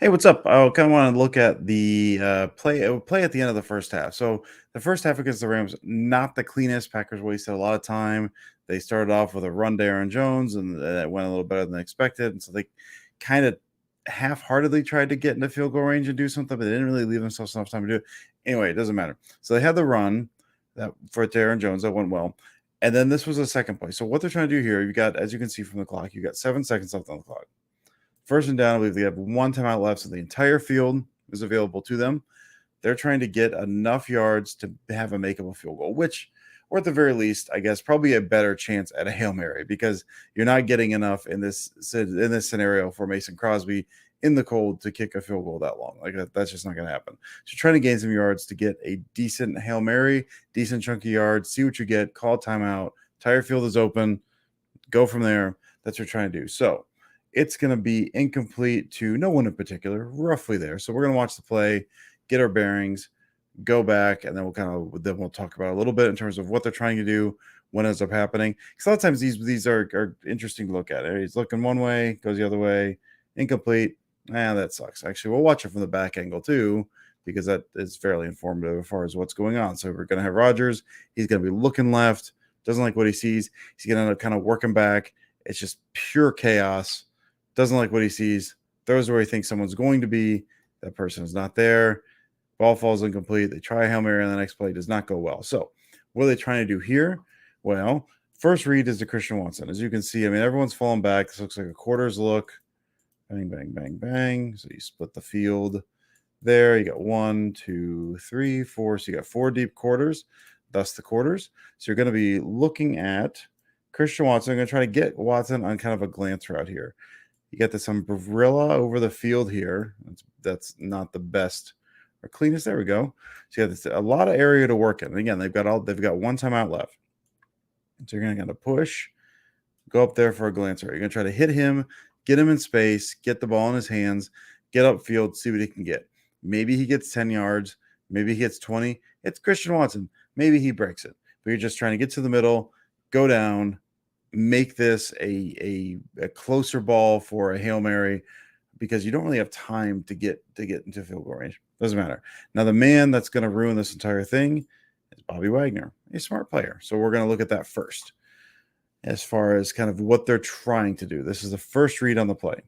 Hey, what's up? I kind of want to look at the play at the end of the first half. So the first half against the Rams, not the cleanest. Packers wasted a lot of time. They started off with a run to Aaron Jones, and that went a little better than expected. And so they kind of half-heartedly tried to get into field goal range and do something, but they didn't really leave themselves enough time to do it. Anyway, it doesn't matter. So they had the run that for to Aaron Jones that went well, and then this was the second play. So what they're trying to do here, you got, as you can see from the clock, you got 7 seconds left on the clock. First and down, I believe they have one timeout left, so the entire field is available to them. They're trying to get enough yards to have a make of a field goal, which, or at the very least, I guess, probably a better chance at a Hail Mary because you're not getting enough in this scenario for Mason Crosby in the cold to kick a field goal that long. Like that's just not going to happen. So trying to gain some yards to get a decent Hail Mary, decent chunky yards, see what you get, call timeout, entire field is open, go from there. That's what you're trying to do. So it's going to be incomplete to no one in particular, roughly there. So we're going to watch the play, get our bearings, go back, and then we'll talk about a little bit in terms of what they're trying to do, when ends up happening. Because a lot of times these are interesting to look at. He's looking one way, goes the other way, incomplete. That sucks. Actually, we'll watch it from the back angle too, because that is fairly informative as far as what's going on. So we're going to have Rodgers. He's going to be looking left, doesn't like what he sees. He's going to end up kind of working back. It's just pure chaos. Doesn't like what he sees, throws where he thinks someone's going to be. That person is not there. Ball falls incomplete. They try a Hail Mary, and the next play does not go well. So what are they trying to do here? Well, first read is to Christian Watson. As you can see, I mean, everyone's falling back. This looks like a quarters look. Bang, bang, bang, bang. So you split the field there. You got 1, 2, 3, 4. So you got 4 deep quarters, thus the quarters. So you're going to be looking at Christian Watson. I'm going to try to get Watson on kind of a glance route here. You got this umbrella over the field here. That's not the best or cleanest. There we go. So you have a lot of area to work in. And again, they've got one timeout left. So you're going to push, go up there for a glance. You're going to try to hit him, get him in space, get the ball in his hands, get upfield, see what he can get. Maybe he gets 10 yards. Maybe he gets 20. It's Christian Watson. Maybe he breaks it. But you're just trying to get to the middle, go down, make this a closer ball for a Hail Mary because you don't really have time to get into field goal range. Doesn't matter. Now, the man that's going to ruin this entire thing is Bobby Wagner, a smart player. So we're going to look at that first as far as kind of what they're trying to do. This is the first read on the play.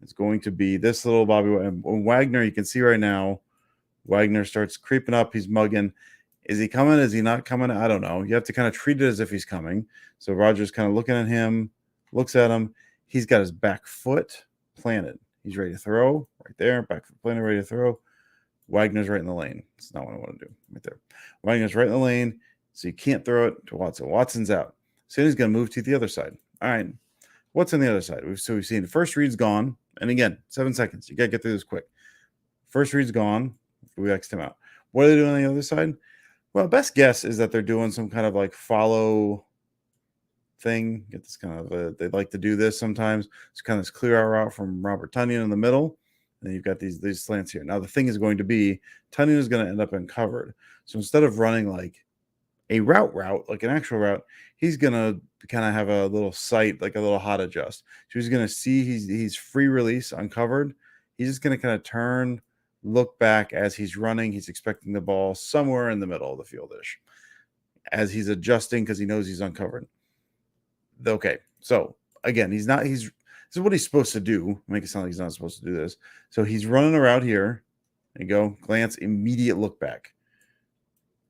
It's going to be this little Bobby Wagner. You can see right now, Wagner starts creeping up. He's mugging. Is he coming? Is he not coming? I don't know. You have to kind of treat it as if he's coming. So Rodgers kind of looking at him, looks at him. He's got his back foot planted. He's ready to throw right there. Back foot planted, ready to throw. Wagner's right in the lane. That's not what I want to do right there. Wagner's right in the lane, so you can't throw it to Watson. Watson's out. So he's going to move to the other side. All right. What's on the other side? We've seen the first read's gone. And again, 7 seconds. You got to get through this quick. First read's gone. We X'd him out. What are they doing on the other side? Well, best guess is that they're doing some kind of like follow thing. Get this kind of they like to do this sometimes. It's kind of this clear out route from Robert Tonyan in the middle. And then you've got these slants here. Now the thing is going to be Tonyan is going to end up uncovered. So instead of running like a route, like an actual route, he's going to kind of have a little sight, like a little hot adjust. So he's going to see he's free release uncovered. He's just going to kind of turn, look back as he's running. He's expecting the ball somewhere in the middle of the field-ish as he's adjusting because he knows he's uncovered. Okay, so again, this is what he's supposed to do. Make it sound like he's not supposed to do this. So he's running around here. There you go. Glance, immediate look back.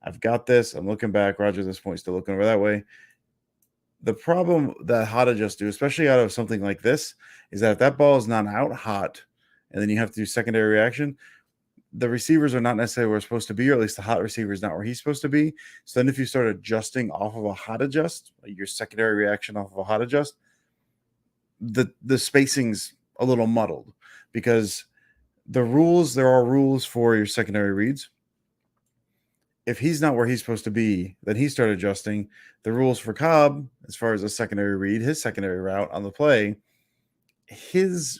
I've got this. I'm looking back. Roger at this point still looking over that way. The problem that hot adjust do, especially out of something like this, is that if that ball is not out hot and then you have to do secondary reaction, the receivers are not necessarily where they're supposed to be, or at least the hot receiver is not where he's supposed to be. So then if you start adjusting off of a hot adjust, like your secondary reaction off of a hot adjust, the spacing's a little muddled because there are rules for your secondary reads. If he's not where he's supposed to be, then he started adjusting the rules for Cobb as far as a secondary read, his secondary route on the play.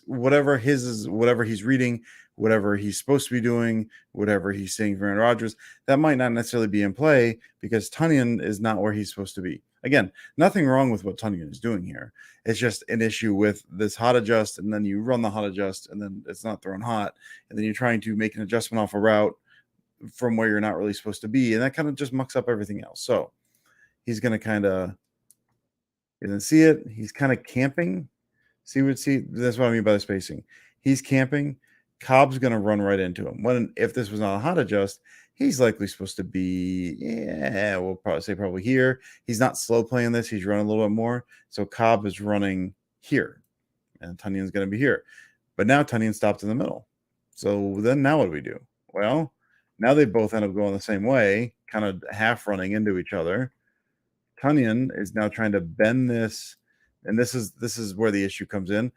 Whatever he's reading, whatever he's supposed to be doing, whatever he's seeing from Aaron Rodgers, that might not necessarily be in play because Tonyan is not where he's supposed to be. Again, nothing wrong with what Tunyon is doing here. It's just an issue with this hot adjust, and then you run the hot adjust, and then it's not thrown hot, and then you're trying to make an adjustment off a route from where you're not really supposed to be, and that kind of just mucks up everything else. So he's going to kind of, you didn't see it. He's kind of camping. See, that's what I mean by the spacing. He's camping. Cobb's going to run right into him. If this was not a hot adjust, he's likely supposed to be, yeah, we'll probably say probably here. He's not slow playing this. He's running a little bit more. So Cobb is running here, and Tunyon's going to be here. But now Tunyon stopped in the middle. So then now what do we do? Well, now they both end up going the same way, kind of half running into each other. Tunyon is now trying to bend this, and this is where the issue comes in.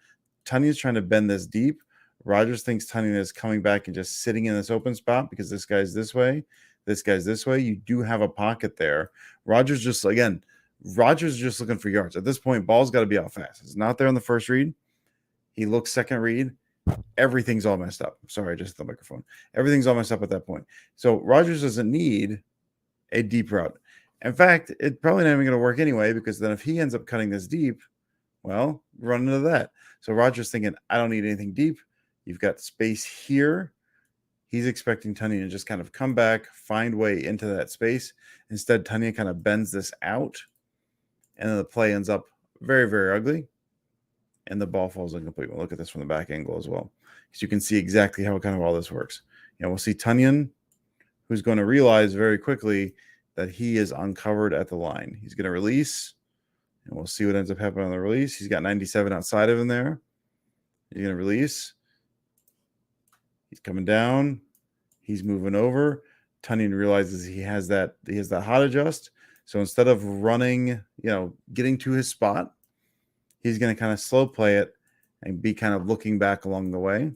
Tunyon's trying to bend this deep. Rogers thinks Tunyon is coming back and just sitting in this open spot because this guy's this way, this guy's this way. You do have a pocket there. Rogers just looking for yards. At this point, ball's got to be out fast. It's not there on the first read. He looks second read. Everything's all messed up. Sorry, I just hit the microphone. Everything's all messed up at that point. So Rogers doesn't need a deep route. In fact, it's probably not even going to work anyway, because then if he ends up cutting this deep, well, run into that. So Rogers thinking, I don't need anything deep. You've got space here. He's expecting Tunyon to just kind of come back, find way into that space. Instead, Tunyon kind of bends this out, and then the play ends up very, very ugly, and the ball falls incomplete. We'll look at this from the back angle as well, because you can see exactly how kind of all this works. We'll see Tunyon, who's going to realize very quickly that he is uncovered at the line. He's going to release, and we'll see what ends up happening on the release. He's got 97 outside of him there. He's going to release. He's coming down. He's moving over. Tunyon realizes he has that hot adjust. So instead of running, getting to his spot, he's going to kind of slow play it and be kind of looking back along the way.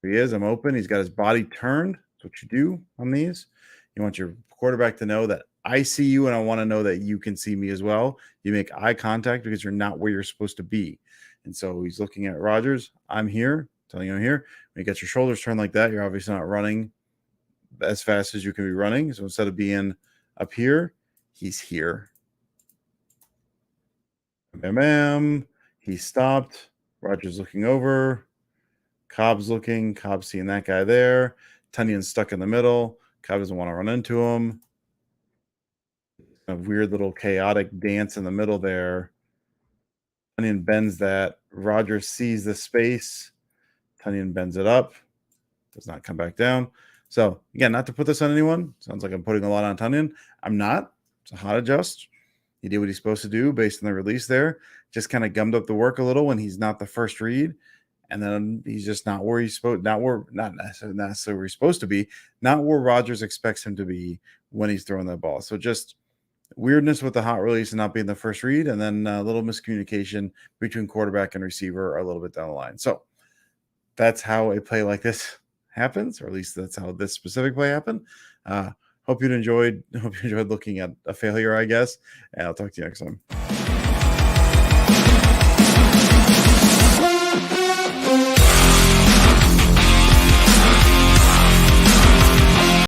Here he is. I'm open. He's got his body turned. That's what you do on these. You want your quarterback to know that I see you, and I want to know that you can see me as well. You make eye contact because you're not where you're supposed to be. And so he's looking at Rogers. I'm here, telling you I'm here. When you get your shoulders turned like that, you're obviously not running as fast as you can be running. So instead of being up here, he's here. Bam, bam. He stopped. Rogers looking over. Cobb's looking. Cobb's seeing that guy there. Tunyon's stuck in the middle. Cobb doesn't want to run into him. A weird little chaotic dance in the middle there. Tunyon bends that. Rogers sees the space. Tunyon bends it up. Does not come back down. So, again, not to put this on anyone. Sounds like I'm putting a lot on Tunyon. I'm not. It's a hot adjust. He did what he's supposed to do based on the release there. Just kind of gummed up the work a little when he's not the first read. And then he's just not where he's supposed, not necessarily where he's supposed to be, not where Rogers expects him to be when he's throwing that ball. So just weirdness with the hot release and not being the first read, and then a little miscommunication between quarterback and receiver a little bit down the line. So that's how a play like this happens, or at least that's how this specific play happened. Hope you enjoyed looking at a failure, I guess, and I'll talk to you next time.